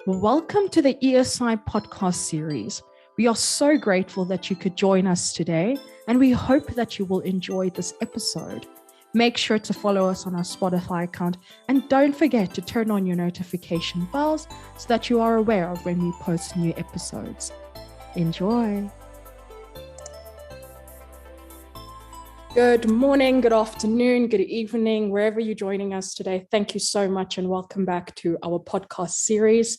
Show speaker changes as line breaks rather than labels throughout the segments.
Welcome to the ESI podcast series. We are so grateful that you could join us today, and we hope that you will enjoy this episode. Make sure to follow us on our Spotify account, and don't forget to turn on your notification bells so that you are aware of when we post new episodes. Enjoy. Good morning, good afternoon, good evening, wherever you're joining us today. Thank you so much and welcome back to our podcast series.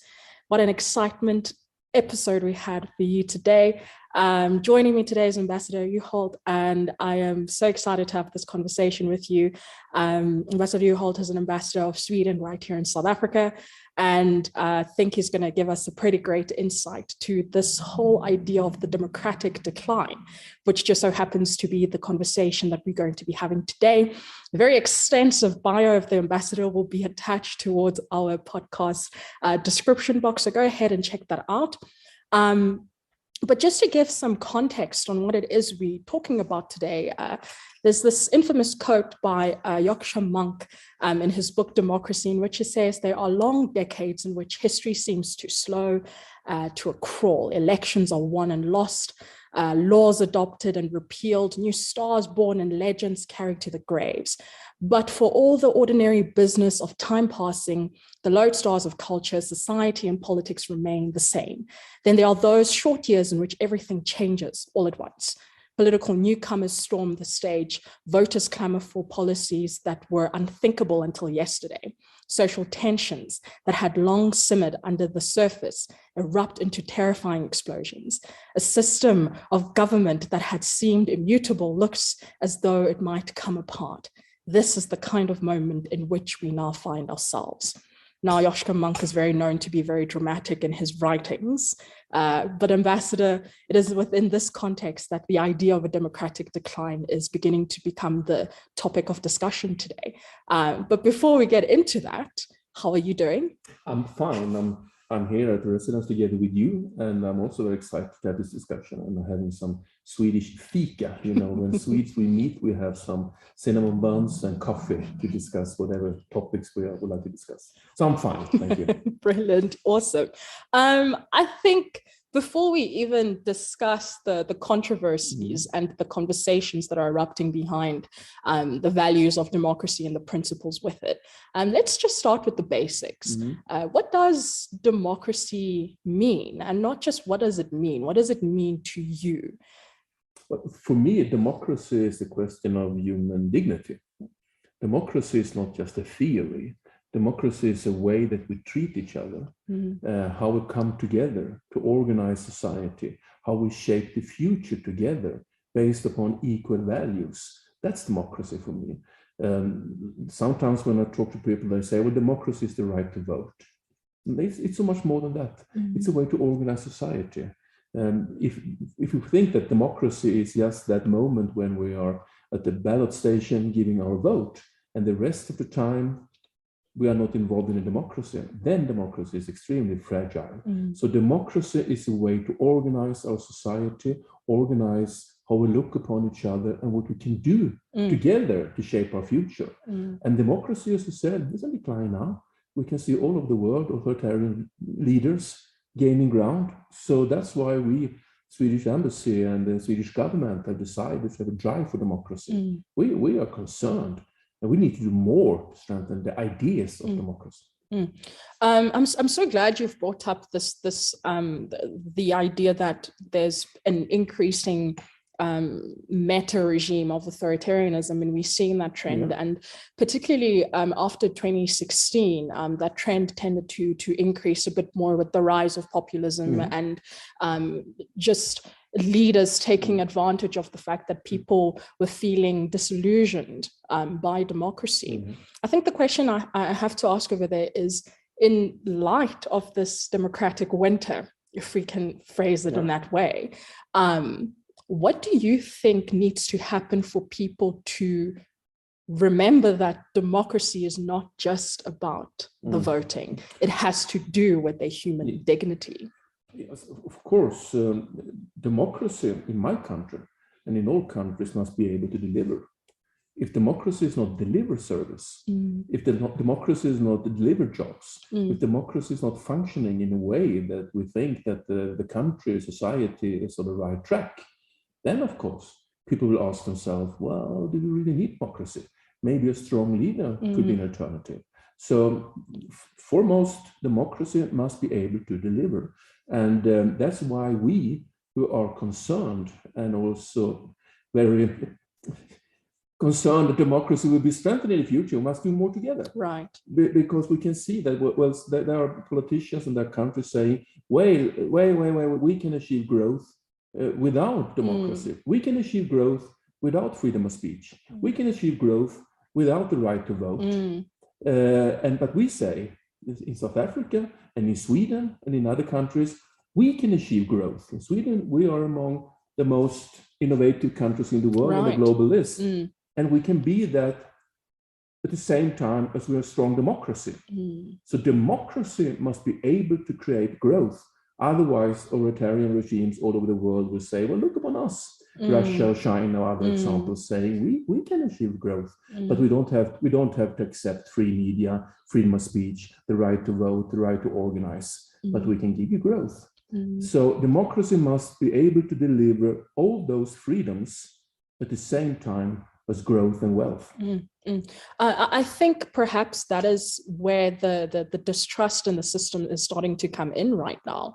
What an excitement episode we had for you today. Joining me today is Ambassador Juholt, and I am so excited to have this conversation with you. Ambassador Juholt is an ambassador of Sweden right here in South Africa, and I think he's going to give us a pretty great insight to this whole idea of the democratic decline, which just so happens to be the conversation that we're going to be having today. A very extensive bio of the ambassador will be attached towards our podcast description box, so go ahead and check that out. But just to give some context on what it is we're talking about today, there's this infamous quote by Joachim Monk in his book Democracy, in which he says there are long decades in which history seems to slow to a crawl. Elections are won and lost, laws adopted and repealed, new stars born and legends carried to the graves. But for all the ordinary business of time passing, the lodestars of culture, society, and politics remain the same. Then there are those short years in which everything changes all at once. Political newcomers storm the stage, voters clamor for policies that were unthinkable until yesterday. Social tensions that had long simmered under the surface erupt into terrifying explosions. A system of government that had seemed immutable looks as though it might come apart. This is the kind of moment in which we now find ourselves. Now, Joachim Monk is very known to be very dramatic in his writings, but Ambassador, it is within this context that the idea of a democratic decline is beginning to become the topic of discussion today. But before we get into that, how are you doing?
I'm fine. I'm here at the residence together with you, and I'm also very excited to have this discussion. I'm having some Swedish fika. You know, when Swedes we meet, we have some cinnamon buns and coffee to discuss whatever topics we would like to discuss. So I'm fine. Thank you.
Brilliant. Awesome. I think before we even discuss the controversies and the conversations that are erupting behind the values of democracy and the principles with it, let's just start with the basics. What does democracy mean? And not just what does it mean? What does it mean to you?
Well, for me, democracy is the question of human dignity. Democracy is not just a theory. Democracy is a way that we treat each other, how we come together to organize society, how we shape the future together based upon equal values. That's democracy for me. Sometimes when I talk to people, they say, well, democracy is the right to vote. It's so much more than that. It's a way to organize society. If you think that democracy is just that moment when we are at the ballot station giving our vote, and the rest of the time we are not involved in a democracy, then democracy is extremely fragile. So democracy is a way to organize our society, organize how we look upon each other and what we can do together to shape our future. And democracy, as you said, is in decline now. We can see all over the world authoritarian leaders gaining ground. So that's why we, Swedish embassy and the Swedish government, have decided to have a drive for democracy. We are concerned. And we need to do more to strengthen the ideas of democracy.
I'm so glad you've brought up the idea that there's an increasing meta regime of authoritarianism, and we're seeing that trend. And particularly after 2016, that trend tended to increase a bit more with the rise of populism and just leaders taking advantage of the fact that people were feeling disillusioned by democracy. I think the question I have to ask over there is, in light of this democratic winter, if we can phrase it in that way, what do you think needs to happen for people to remember that democracy is not just about the voting? It has to do with their human dignity.
Yes, of course, democracy in my country and in all countries must be able to deliver. if democracy is not deliver service, if democracy is not deliver jobs, if democracy is not functioning in a way that we think that the country, society is on the right track, then of course people will ask themselves, well, do we really need democracy? Maybe a strong leader could be an alternative. So foremost, democracy must be able to deliver. And that's why we who are concerned and also very concerned that democracy will be strengthened in the future must do more together.
Right.
Because we can see that, well, there are politicians in their country saying, wait, we can achieve growth without democracy. We can achieve growth without freedom of speech. We can achieve growth without the right to vote. But we say, in South Africa and in Sweden and in other countries, we can achieve growth. In Sweden, we are among the most innovative countries in the world on the global list. And we can be that at the same time as we are a strong democracy. So democracy must be able to create growth. Otherwise, authoritarian regimes all over the world will say, well, look upon us. Russia, China, other examples saying we can achieve growth, but we don't have to accept free media, freedom of speech, the right to vote, the right to organize, but we can give you growth. So democracy must be able to deliver all those freedoms at the same time as growth and wealth.
I think perhaps that is where the distrust in the system is starting to come in right now,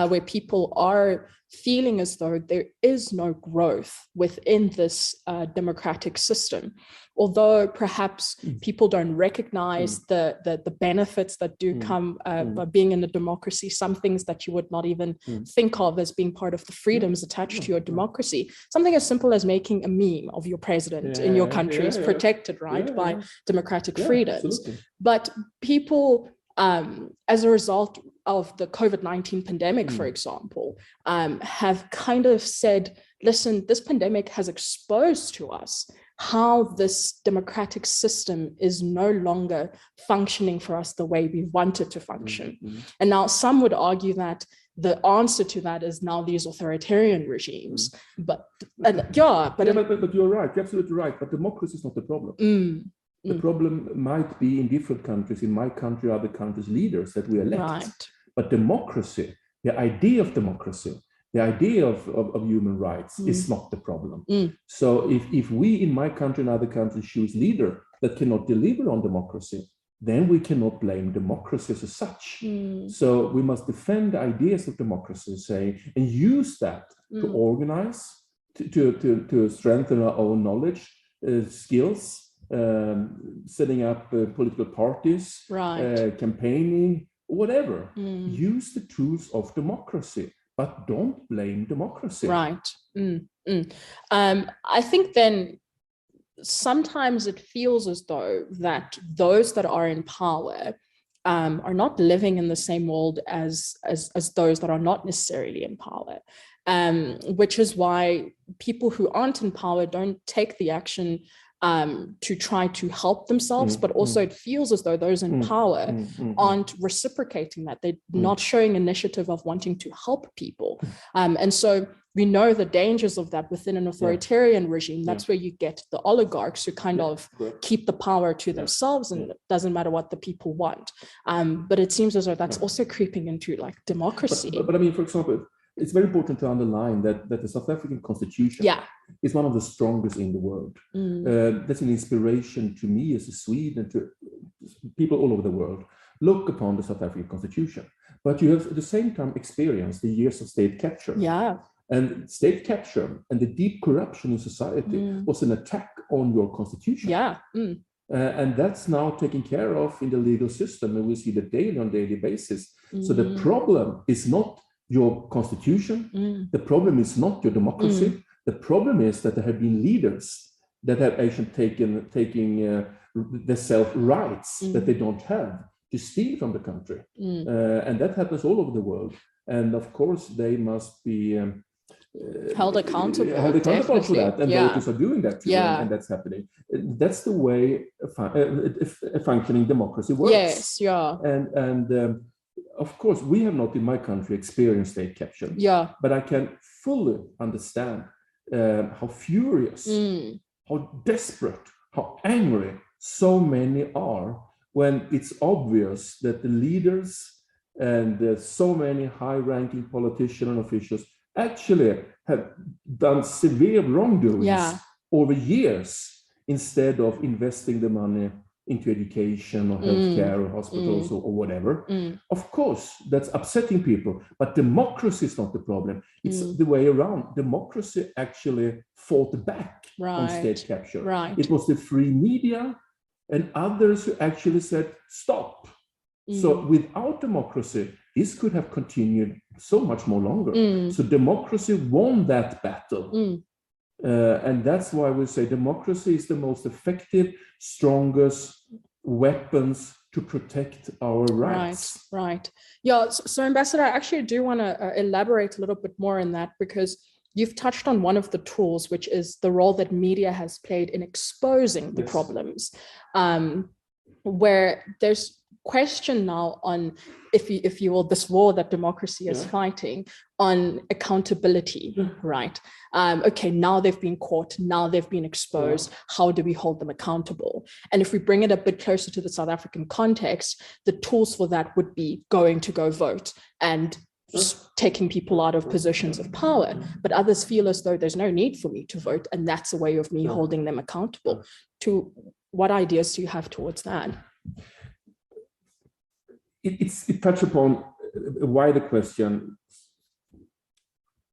where people are feeling as though there is no growth within this democratic system. Although perhaps people don't recognize the benefits that do come by being in a democracy, some things that you would not even think of as being part of the freedoms attached to your democracy. Something as simple as making a meme of your president in your country is protected, right, by democratic freedoms.
Absolutely.
But people, as a result of the COVID-19 pandemic, for example, have kind of said, listen, this pandemic has exposed to us how this democratic system is no longer functioning for us the way we want it to function. And now some would argue that the answer to that is now these authoritarian regimes. But you're right.
You're absolutely right. But democracy is not the problem. The problem might be in different countries, in my country, other countries, leaders that we elect.
Right.
But democracy, the idea of democracy, the idea of human rights is not the problem. So if we in my country and other countries choose leader that cannot deliver on democracy, then we cannot blame democracy as such. So we must defend the ideas of democracy, say, and use that to organize, to strengthen our own knowledge, skills, setting up political parties, campaigning, whatever. Use the tools of democracy, but don't blame democracy.
Right. I think then sometimes it feels as though that those that are in power are not living in the same world as those that are not necessarily in power, which is why people who aren't in power don't take the action to try to help themselves, but also it feels as though those in power aren't reciprocating that. They're not showing initiative of wanting to help people. And so we know the dangers of that within an authoritarian regime. That's where you get the oligarchs who kind of keep the power to themselves, and it doesn't matter what the people want. But it seems as though that's also creeping into like democracy.
But I mean, for example, it's very important to underline that the South African Constitution is one of the strongest in the world. That's an inspiration to me as a Swede and to people all over the world. Look upon the South African Constitution. But you have at the same time experienced the years of state capture. And state capture and the deep corruption in society was an attack on your constitution. And that's now taken care of in the legal system, and we see that daily on daily basis. So the problem is not your constitution. The problem is not your democracy. The problem is that there have been leaders that have actually taking the self-rights that they don't have to steal from the country. And that happens all over the world. And of course, they must be
held accountable
for that. And voters are doing that too, and that's happening. That's the way a functioning democracy works. And of course, we have not in my country experienced state capture. But I can fully understand how furious, how desperate, how angry so many are when it's obvious that the leaders and so many high-ranking politicians and officials actually have done severe wrongdoings over years instead of investing the money into education or healthcare or hospitals or whatever. Of course, that's upsetting people, but democracy is not the problem. It's the way around. Democracy actually fought back on state capture. It was the free media and others who actually said, stop. So without democracy, this could have continued so much more longer. So democracy won that battle. And that's why we say democracy is the most effective, strongest weapons to protect our rights.
Right. Yeah. So Ambassador, I actually do want to elaborate a little bit more on that, because you've touched on one of the tools, which is the role that media has played in exposing the problems, where there's question now on, if you will, this war that democracy is fighting on accountability, right? Okay, now they've been caught, now they've been exposed. How do we hold them accountable? And if we bring it a bit closer to the South African context, the tools for that would be going to go vote and taking people out of positions of power. But others feel as though there's no need for me to vote, and that's a way of me holding them accountable. To what ideas do you have towards that?
It touches upon a wider question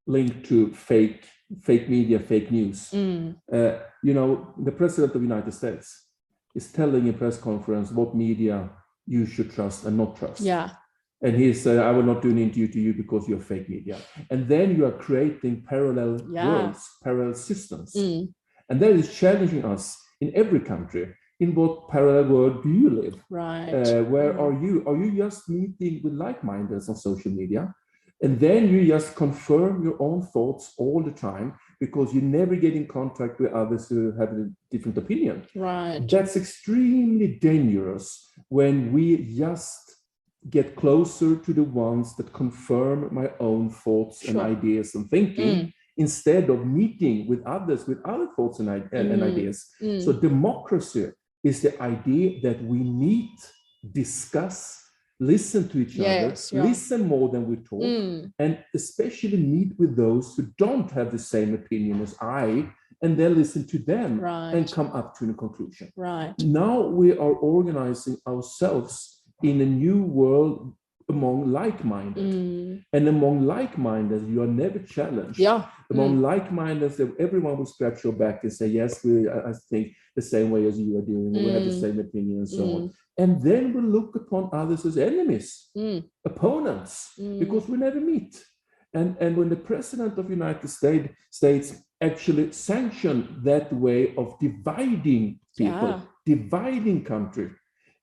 linked to fake media, fake news. You know, the president of the United States is telling a press conference what media you should trust and not trust. And he said, I will not do an interview to you because you're fake media. And then you are creating parallel worlds, parallel systems. And that is challenging us in every country. In what parallel world do you live? Where are you? Are you just meeting with like-mindeds on social media? And then you just confirm your own thoughts all the time because you never get in contact with others who have a different opinion. That's extremely dangerous when we just get closer to the ones that confirm my own thoughts and ideas and thinking, instead of meeting with others with other thoughts and ideas. So democracy is the idea that we meet, discuss, listen to each other, listen more than we talk, and especially meet with those who don't have the same opinion as I, and then listen to them and come up to a conclusion. Now we are organizing ourselves in a new world among like-minded. And among like-minded, you are never challenged. Among like-minded, everyone will scratch your back and say, yes, I think the same way as you are doing, we have the same opinion and so on. And then we look upon others as enemies, opponents, because we never meet. And when the president of the United States actually sanctioned that way of dividing people, dividing country,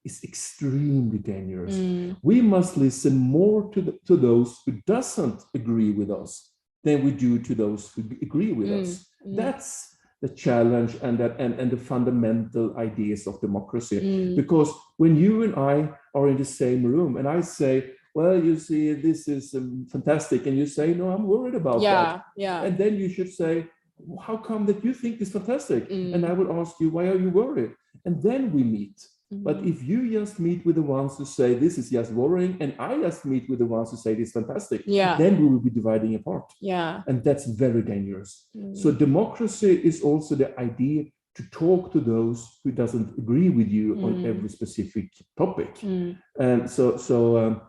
is extremely dangerous. We must listen more to those who doesn't agree with us than we do to those who agree with us. That's the challenge and the fundamental ideas of democracy. Because when you and I are in the same room and I say, well, you see, this is fantastic, and you say, no, I'm worried about that. And then you should say, how come that you think it's fantastic? And I will ask you, why are you worried? And then we meet. But if you just meet with the ones who say this is just worrying, and I just meet with the ones who say this is fantastic, then we will be dividing apart. And that's very dangerous. So democracy is also the idea to talk to those who doesn't agree with you on every specific topic. And so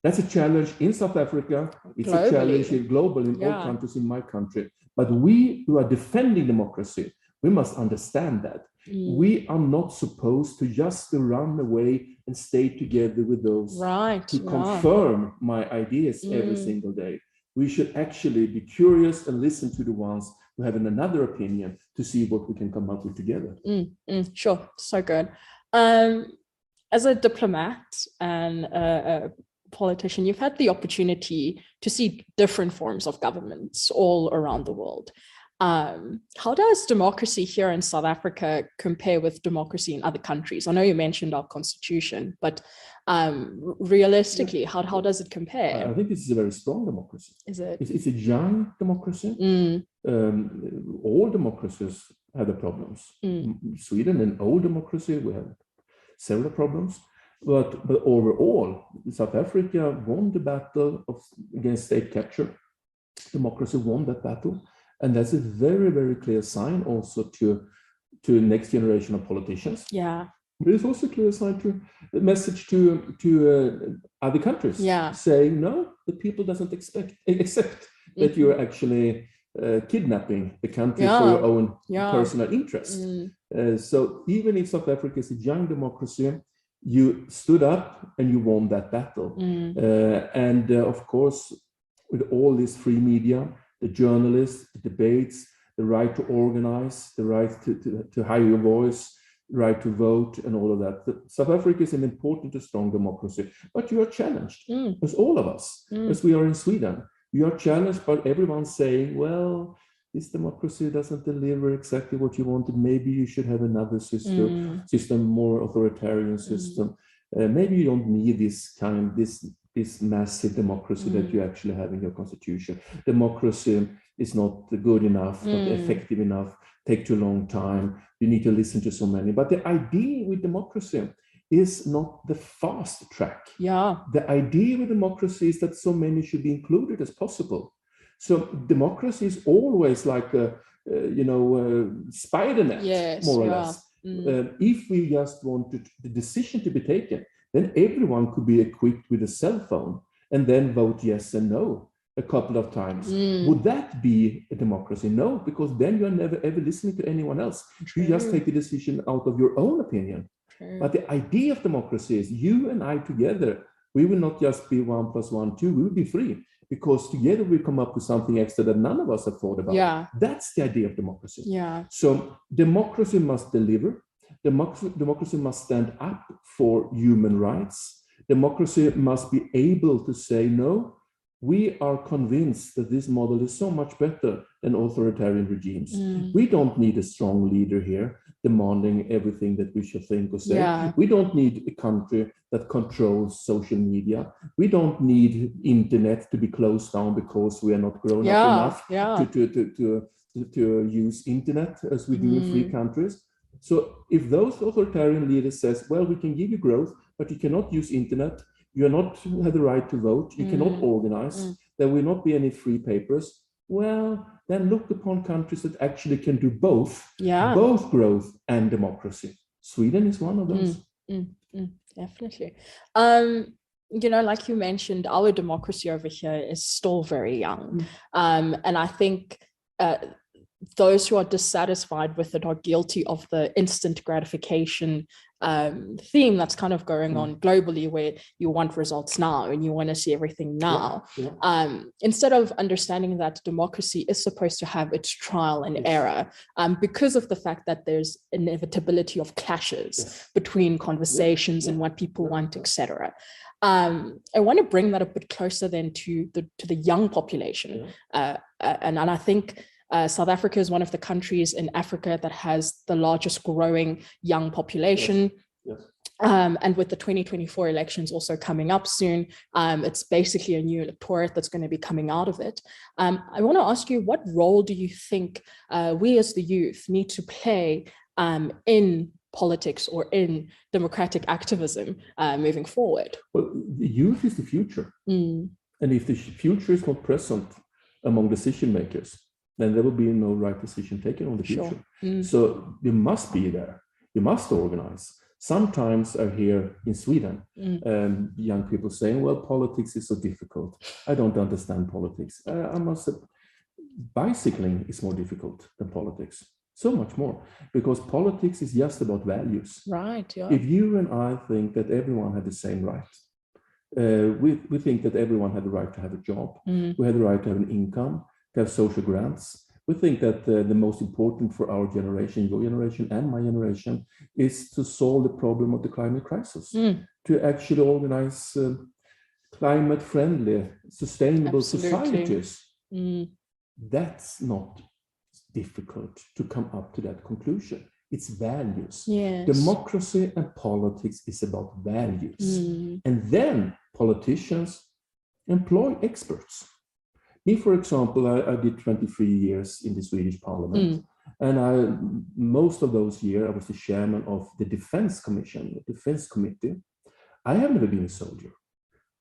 that's a challenge in South Africa. It's globally. A challenge globally in all countries, in my country. But we who are defending democracy, we must understand that. We are not supposed to just run away and stay together with those who confirm my ideas every single day. We should actually be curious and listen to the ones who have another opinion to see what we can come up with together.
Sure, so good. As a diplomat and a politician, you've had the opportunity to see different forms of governments all around the world. How does democracy here in South Africa compare with democracy in other countries? I know you mentioned our constitution, but realistically, how does it compare?
I think this is a very strong democracy.
Is it?
It's a young democracy. All democracies have the problems. Sweden, an old democracy, we have several problems. But overall, South Africa won the battle against state capture. Democracy won that battle. And that's a very, very clear sign also to next generation of politicians.
Yeah.
But it's also a clear sign a message to other countries, saying, no, the people doesn't accept that you're actually kidnapping the country for your own personal interest. So even if South Africa is a young democracy, you stood up and you won that battle. And of course, with all this free media, the journalists, the debates, the right to organize, the right to hire your voice, right to vote, and all of that. South Africa is an important and strong democracy, but you are challenged, as all of us, as we are in Sweden. We are challenged by everyone saying, well, this democracy doesn't deliver exactly what you wanted. Maybe you should have another system, more authoritarian system. Maybe you don't need this massive democracy that you actually have in your constitution. Democracy is not good enough, not effective enough, take too long time. You need to listen to so many. But the idea with democracy is not the fast track. The idea with democracy is that so many should be included as possible. So democracy is always like a spider net, more or less. If we just want the decision to be taken, then everyone could be equipped with a cell phone and then vote yes and no a couple of times. Would that be a democracy? No, because then you're never ever listening to anyone else. You just take the decision out of your own opinion. But the idea of democracy is you and I together, we will not just be 1 + 1, 2, we will be 3. Because together we come up with something extra that none of us have thought about. That's the idea of democracy. So democracy must deliver. Democracy must stand up for human rights. Democracy must be able to say, no, we are convinced that this model is so much better than authoritarian regimes. We don't need a strong leader here demanding everything that we should think or say. We don't need a country that controls social media. We don't need internet to be closed down because we are not grown up enough to use internet as we do in free countries. So if those authoritarian leaders says, well, we can give you growth, but you cannot use internet, you are not have the right to vote, you cannot organize, there will not be any free papers, well, then look upon countries that actually can do both growth and democracy. Sweden is one of those.
Definitely. Like you mentioned, our democracy over here is still very young. And I think those who are dissatisfied with it are guilty of the instant gratification theme that's kind of going on globally, where you want results now and you want to see everything now. Instead of understanding that democracy is supposed to have its trial and error, because of the fact that there's inevitability of clashes between conversations and what people want, etc. I want to bring that a bit closer then to the young population. And I think South Africa is one of the countries in Africa that has the largest growing young population. And with the 2024 elections also coming up soon, it's basically a new electorate that's going to be coming out of it. I want to ask you, what role do you think we as the youth need to play in politics or in democratic activism moving forward?
Well, the youth is the future. And if the future is not present among decision makers, then there will be no right decision taken on the future. So you must be there. You must organize. Sometimes I hear in Sweden, young people saying, well, politics is so difficult. I don't understand politics. I must say, bicycling is more difficult than politics. So much more, because politics is just about values. If you and I think that everyone had the same right, we think that everyone had the right to have a job, we had the right to have an income, to have social grants. We think that the most important for our generation, your generation and my generation, is to solve the problem of the climate crisis, to actually organize climate-friendly, sustainable societies. That's not difficult to come up to that conclusion. It's values. Democracy and politics is about values. And then politicians employ experts. Me, for example, I did 23 years in the Swedish parliament. And most of those years, I was the chairman of the Defense Commission, the Defense Committee. I have never been a soldier.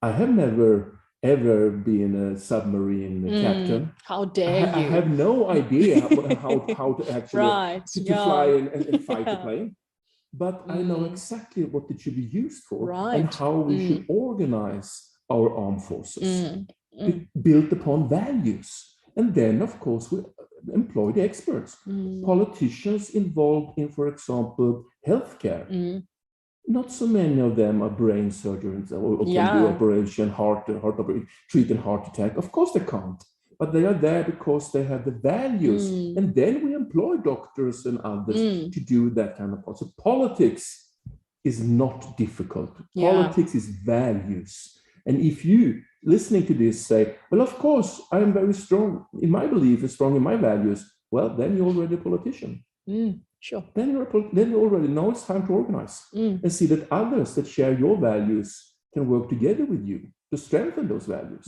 I have never ever been a submarine captain.
How dare you?
I have no idea how to actually to fly and fight the plane. But I know exactly what it should be used for and how we should organize our armed forces, built upon values. And then, of course, we employ the experts, politicians involved in, for example, healthcare. Not so many of them are brain surgeons or can do operation, heart operation, treat a heart attack. Of course they can't, but they are there because they have the values. And then we employ doctors and others to do that kind of part. So politics is not difficult. Politics is values. And if you, listening to this, say, well, of course, I am very strong in my belief and strong in my values, well, then you're already a politician.
Sure.
Then you already know it's time to organize and see that others that share your values can work together with you to strengthen those values.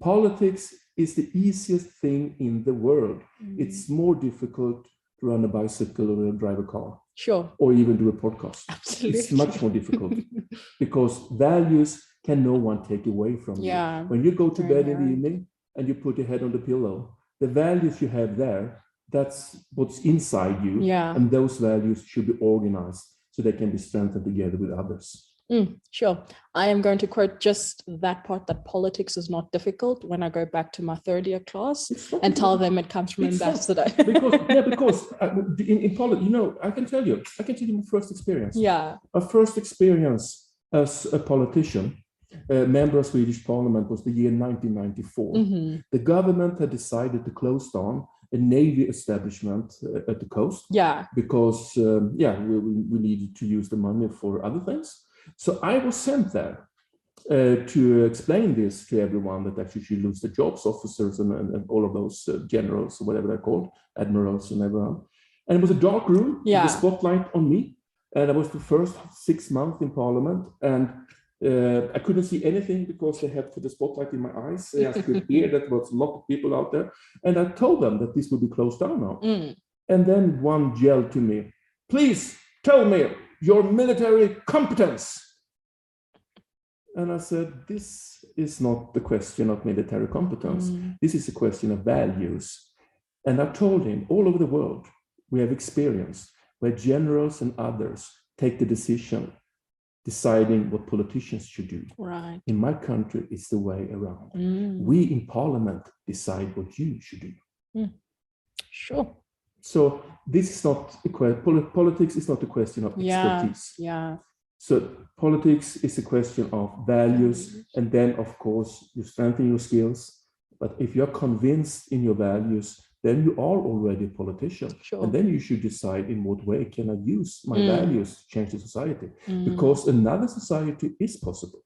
Politics is the easiest thing in the world. It's more difficult to run a bicycle or drive a car.
Sure.
Or even do a podcast.
Absolutely.
It's much more difficult because values can no one take away from you. When you go to bed in the evening and you put your head on the pillow, the values you have there, that's what's inside you. And those values should be organized so they can be strengthened together with others.
Sure. I am going to quote just that part, that politics is not difficult, when I go back to my third year class and tell them it comes from ambassador.
because in politics, I can tell you my first experience. My first experience as a politician, member of Swedish Parliament, was the year 1994. The government had decided to close down a navy establishment at the coast. Because we needed to use the money for other things. So I was sent there to explain this to everyone that actually should lose their jobs, officers and all of those generals, or whatever they're called, admirals and everyone. And it was a dark room, with the spotlight on me. And I was the first 6 months in Parliament. And I couldn't see anything because they had put the spotlight in my eyes. I could hear that there was a lot of people out there. And I told them that this would be closed down now. And then one yelled to me, please tell me your military competence. And I said, this is not the question of military competence. This is a question of values. And I told him, all over the world, we have experience where generals and others take the decision deciding what politicians should do. In my country, it's the way around. We in Parliament decide what you should do.
Sure.
So this is not a politics is not a question of expertise. So politics is a question of values, and then of course you strengthen your skills. But if you're convinced in your values, then you are already a politician. And then you should decide in what way can I use my values to change the society. Because another society is possible.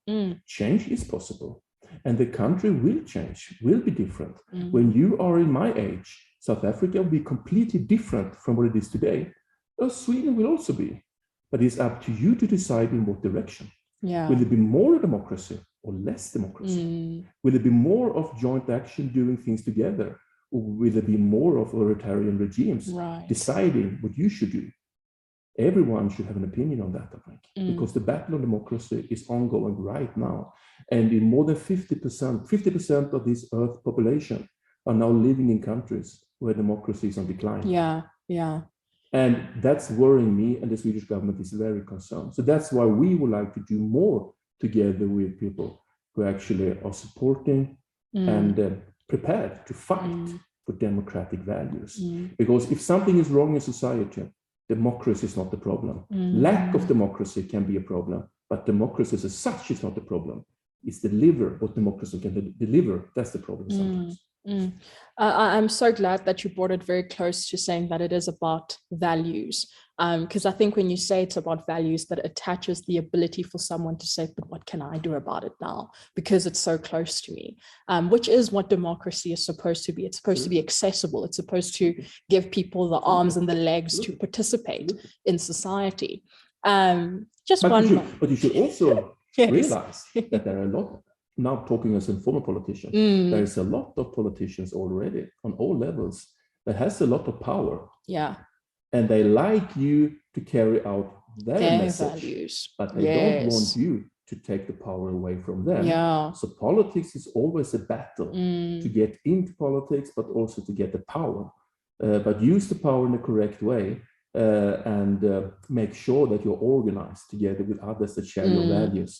Change is possible. And the country will change, will be different. When you are in my age, South Africa will be completely different from what it is today. Sweden will also be. But it's up to you to decide in what direction. Will it be more democracy or less democracy? Will it be more of joint action, doing things together? Or will it be more of authoritarian regimes deciding what you should do? Everyone should have an opinion on that, I think, because the battle of democracy is ongoing right now. And in more than 50% of this Earth population are now living in countries where democracy is on decline. And that's worrying me, and the Swedish government is very concerned. So that's why we would like to do more together with people who actually are supporting and prepared to fight for democratic values. Because if something is wrong in society, democracy is not the problem. Lack of democracy can be a problem, but democracy as such is not the problem. It's deliver what democracy can deliver. That's the problem sometimes.
I'm so glad that you brought it very close to saying that it is about values, because I think when you say it's about values, that attaches the ability for someone to say, but what can I do about it now, because it's so close to me, which is what democracy is supposed to be. It's supposed to be accessible. It's supposed to give people the arms and the legs to participate in society. But
you should also realize that there are a lot. Now talking as a former politician, there is a lot of politicians already on all levels that has a lot of power
Yeah.
And they like you to carry out their message,
values,
but they don't want you to take the power away from them.
Yeah.
So politics is always a battle to get into politics, but also to get the power. But use the power in the correct way, and make sure that you're organized together with others that share your values.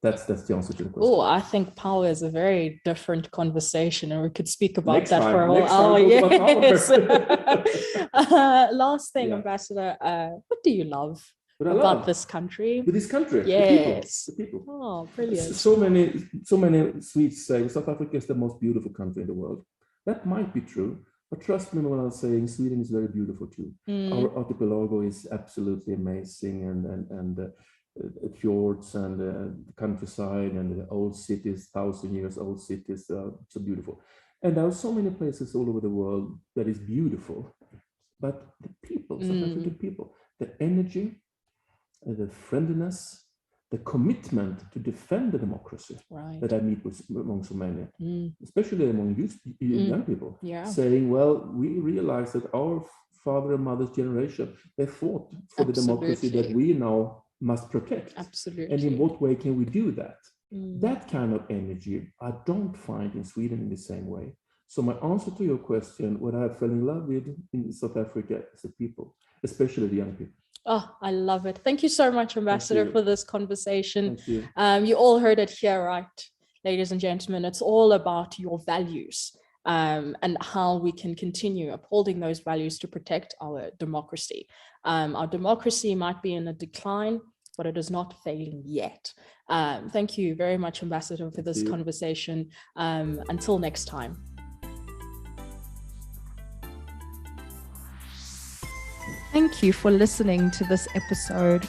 That's the answer to the question.
Oh, I think power is a very different conversation, and we could speak about that for a whole
hour.
Yes. Last thing, Ambassador, what do you love about this country?
With this country?
Yes.
The people.
Oh, brilliant.
So many Swedes say South Africa is the most beautiful country in the world. That might be true, but trust me when I'm saying Sweden is very beautiful too. Our archipelago is absolutely amazing, and fjords and the countryside and the old cities, 1,000 years old cities, so beautiful. And there are so many places all over the world that is beautiful, but the people, South African people, the energy, the friendliness, the commitment to defend the democracy that I meet with among so many, especially among young people, saying, well, we realize that our father and mother's generation, they fought for the democracy that we now must protect.
Absolutely.
And in what way can we do that? That kind of energy I don't find in Sweden in the same way. So my answer to your question, what I fell in love with in South Africa is the people, especially the young people.
Oh, I love it. Thank you so much, Ambassador, for this conversation.
Thank you.
You all heard it here, right, ladies and gentlemen? It's all about your values, and how we can continue upholding those values to protect our democracy. Our democracy might be in a decline, but it is not failing yet. Thank you very much, Ambassador, for this conversation. Until next time. Thank you for listening to this episode.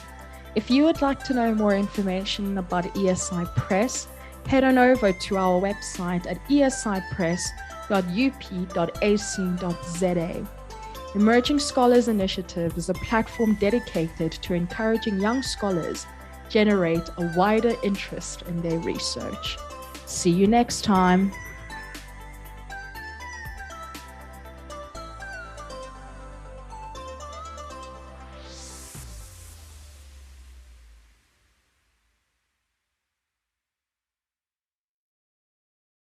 If you would like to know more information about ESI Press, head on over to our website at esipress.up.ac.za. Emerging Scholars Initiative is a platform dedicated to encouraging young scholars generate a wider interest in their research. See you next time.